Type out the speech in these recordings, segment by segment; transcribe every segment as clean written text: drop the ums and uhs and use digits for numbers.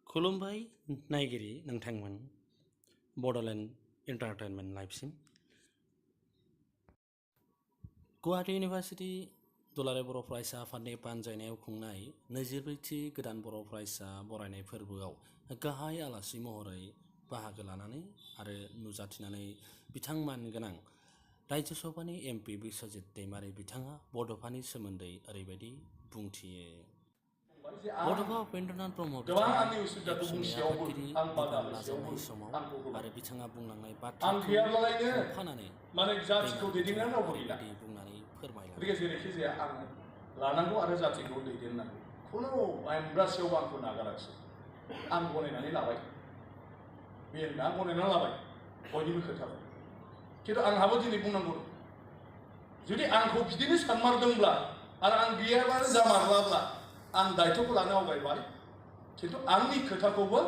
खुलुमबाय नायगिरि नोंथांमोन बड'लेण्ड एन्टारटेनमेन्ट लाइभसिम गुवाहाटी इउनिभार्सिटि दुलाराय बर' फरायसा आफादनि बानजायनायाव खुंनाय 24थि गोदान बर' फरायसा बरायनाय फोरबोआव गाहाय आलासि महरै बाहागो लानानै आरो नुजाथिनानै बिथांमान गोनां रायजो सभानि एमपि बिश्वजित दैमारि बिथाङा बड'फानि सोमोन्दै ओरैबायदि बुंथियो। बड'फा उपेन्द्रनाथ ब्रह्म बिथाङा एबसुनि आफादगिरि बिबान लाजेननाय समाव आरो बिथाङा बुंलांनाय बाथ्राखौ हमफानानै दैमारि बिथाङा ओरैबायदि बुंनानै फोरमायलाङो। जेरैखि जाया आं लानांगौ आरो जातिखौ दैदेननांगौ खुनु एमब्रासेयावबो आंखौ नागाराखिसै। आं गनायनानै लाबाय, बे होनना गनायनानै लाबाय बयनिबो खोथाखौ। खिन्थु आंहाबो दिनै बुंनांगौ दं। जुदि आंखौ बिदिनो सानमारदोंब्ला आरो आं गैयाबानो जामारलाब्ला आं दायथ'खौ लानो आवगायबाय। खिन्थु आंनि खोथाखौबो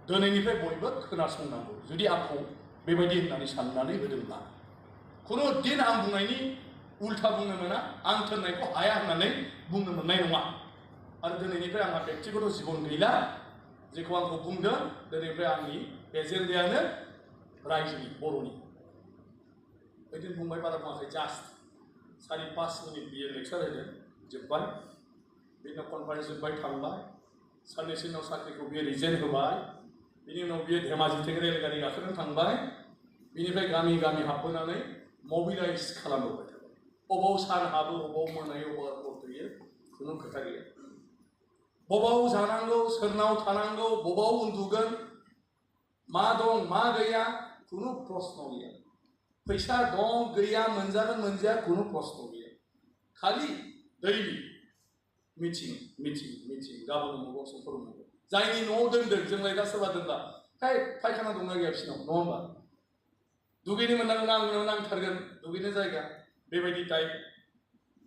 दिनैनिफ्राय बयबो खोनासंनांगौ। जुदि आंखौ बेबायदि होननानै साननानै होदोंब्ला खुनु दिन आं बुंनायनि उल्था बुंनो मोना, आं थोननायखौ हाया होननानै बुंनो मोननाय नङा। आरो दिनैनिफ्राय आंहा बेक्तिगत जिबन गैला। जेखौ आंखौ बुंदों दिनैनिफ्राय आंनि एजेन्डायानो रायजोनि बर'नि। ओइदिन बुंबाय बारा बुङाखै, जास्ट 4-5 मिनिट बियो लेक्सार होदों, जोब्बाय। बिनि उनाव कनफारेन्स जोब्बाय थांबाय। साननैसो उनाव साख्रिखौ बियो रिजाइन होबाय। बिनि उनाव बियो धेमाजिथिं रेलगारि गाखोनानै थांबाय। बिनिफ्राय गामि गामि हाबबोनानै मबिलाइज खालामबोबाय थाबाय। बबाव सान हाबो, बबाव मोनायो, बबाव हर गैयो, खुनु खोथा गैया। बबाव जानांगौ, सोरनाव थानांगौ, बबाव उन्दुगोन, मा दं मा गैया, खुनु प्रश्न गैया। फैसा दं गैया, मोनजागोन मोनजाया, खुनु प्रश्न गैया। खालि दैलि मिटिं मिटिं मिटिं, गाबोन उमुगाव समफोर उमुगाव। जायनि न'आव दोनदों, जोंलाय दा सोरबा दोनला, है फायखाना दंना गैया बिसिनाव, नङा होमबा? दुगैनो मोननांगोन, आंनो नांथारगोन दुगैनो जायगा, बेबायदि टाइप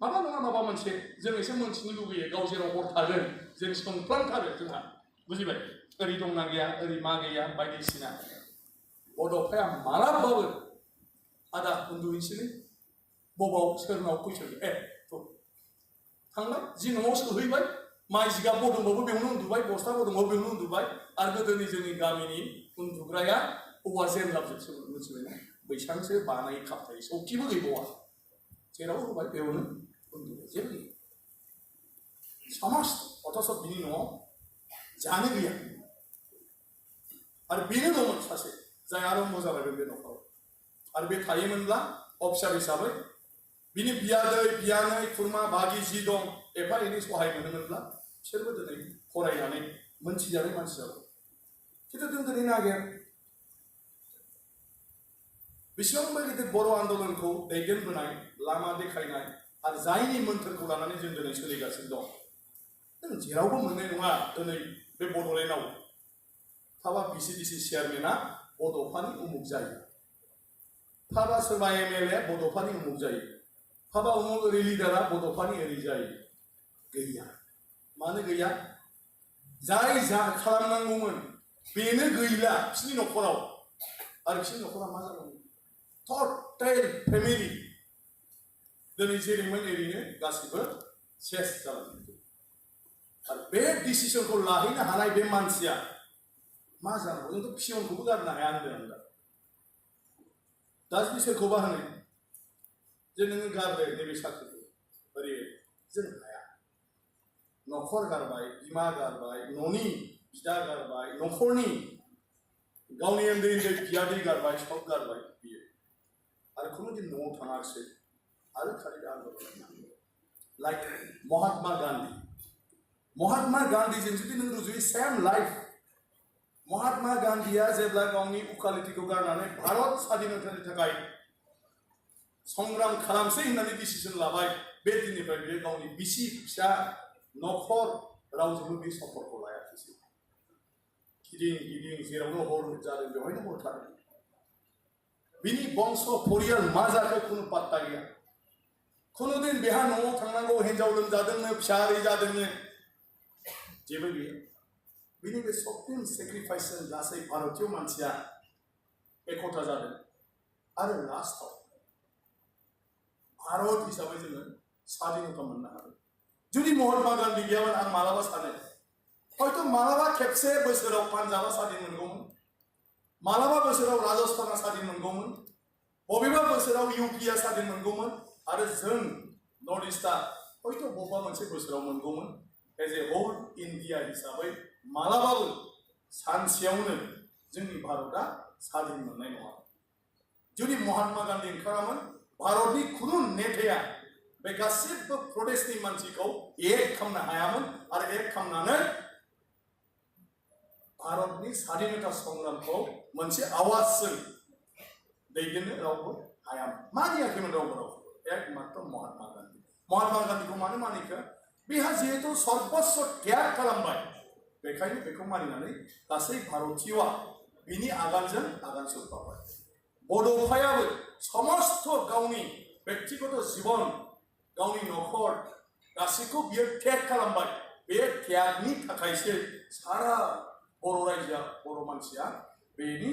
माबा नङा माबा मोनसे जों एसे मोनथिनो लुगैयो। गाव जेराव हर थागोन जों सोंफ्लांथारो जोंहा, बुजिबाय? ओरै दंना गैया, ओरै मा गैया, बायदिसिना। बड'फाया मालाबाबो आदा उन्दुहैसैलै, बबाव सोरनाव फैसा ए थांबाय, जि न'आव सोहैबाय, माइ जिगाब बदोंबाबो बेयावनो उन्दुबाय, बस्था बदोंबाबो बेयावनो उन्दुबाय। आरो गोदोनि जोंनि गामिनि उन्दुग्राया औवा जेनलाबजोबसोमोन, मिथिबायना? बैसांसो बानाय खाबथाय, सौखिबो गैबावा, जेराव होबाय बेयावनो उन्दुबाय, जेबो गैया। समाज अथस बिनि न'आव जानो गैया। आरो बेनो दंमोन सासे जाय आरम्भ जाबाय बे न'खराव। आरो बे थायोमोनब्ला अफिसार हिसाबै बिनि बियादै बियानै खुरमा बागि जि दं एफा एनै सहाय मोनोमोनब्ला बिसोरबो दिनै फरायनानै मोनथिजानाय मानसि जाबाय। खिन्थु जों दिनै नागिर बेसेबांबा गिदिर बर' आन्दलनखौ दैदेनबोनाय, लामा देखायनाय आरो जायनि मोन्थोरखौ लानानै जों दिनै सोलिगासिनो दं, जों जेरावबो मोननाय नङा। दिनै बे बड'लेण्डआव थाबा बिसिडिसि चेयारमेना बड'फानि उमुख जायो, थाबा सोरबा एमएलए बड'फानि उमुख जायो, थाबा उमुख ओरै लिडारा बड'फानि ओरै जायो। गैया। मानो गैया? जाय जा खालामनांगौमोन बेनो गैला बिसिनि न'खराव। आरो बिसिनि न'खरा मा जानांगौ? टटेल फेमिलि दिनै जेरैमोन एरैनो गासिबो सेस जालांजोबदों। आरो बे डिसिसनखौ लाहैनो हानाय बे मानसिया मा जानांगौ? जोंथ' पियनखौबो गारनो हाया होनदों आं दा जुदि सोरखौबा होनो जे नोङो गारदो नैबे साख्रिखौ, ओरै जों हाया। न'खर गारबाय, बिमा गारबाय, न'नि बिदा गारबाय, न'खरनि गावनि उन्दै उन्दै बियादै गारबाय, सब गारबाय बियो। आरो खुनु दिन न'आव थाङाखिसै। आरो खालि आन्दलन लाइक महात्मा गान्धी। महात्मा गान्धीजों जुदि नों रुजुयो, सेम लाइफ। महात्मा गान्धीया जेब्ला गावनि उकालतिखौ गारनानै भारत स्वाधीनतानि थाखाय संग्राम खालामसै होननानै डिसिसन लाबाय, बे दिननिफ्राय बियो गावनि बिसि फिसा न'खर रावजोंबो बे सम्पर्कखौ लायाखिसै। गिदिं गिदिं जेरावनो हर जादों बेवहायनो हर थादों। बिनि बंश परियाल मा जाखो खुनु पात्ता गैया। खुनु दिन बेहा न'आव थांनांगौ, हिन्जाव लोमजादोंनो, फिसा ओरै जादोंनो, जेबो गैया। बिनि बे सफ्टवेयर सेक्रिफाइसजों गासै भारतीय मानसिया एकता जादों। आरो लास्टआव भारत हिसाबै जोङो स्वाधीनता मोननो हादों। जुदि महात्मा गान्धी गैयामोन, आं मालाबा सानो हयथ' मालाबा खेबसे बोसोराव पान्जाबा स्वाधीन मोनगौमोन, मालाबा बोसोराव राजस्थाना स्वाधीन मोनगौमोन, बबेबा बोसोराव इउपिआ स्वाधीन मोनगौमोन आरो जों नर्थ इस्टआ हयथ' बबेबा मोनसे बोसोराव मोनगौमोन। एज ए होल इन्डिया हिसाबै मालाबाबो सानसेयावनो जोंनि भारतआ स्वाधीन मोननाय नङा। जुदि महात्मा गान्धी ओंखारामोन, भारतनि खुनु नेताया बे गासिबो प्रदेशनि मानसिखौ एक खालामनो हायामोन आरो एक खालामनानै भारतनि स्वाधीनता संग्रामखौ मोनसे आवाजजों दैदेननो रावबो हायामोन। मानियाखैमोन रावबो एकमात्र महात्मा गान्धी। महात्मा गान्धीखौ मानो मानिखो? बेहा जिहेतु सर्बस्व त्याग खालामबाय, बेखायनो बेखौ मानिनानै गासै भारतीयआ बिनि आगानजों आगान सुरफाबाय। बड'फायाबो समस्त गावनि व्यक्तिगत जीवन, गावनि नखर गासैखौ बियो त्याग खालामबाय। बे त्यागनि थाखायसो सारा बर' रायजोआ, बर' मानसिया बेनि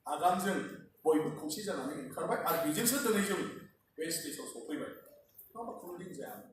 आगानजों बयबो खौसे जानानै ओंखारबाय आरो बेजोंसो दिनै जों बे स्टेजाव सफैबाय। नङाबा खुनु दिन जायामोन।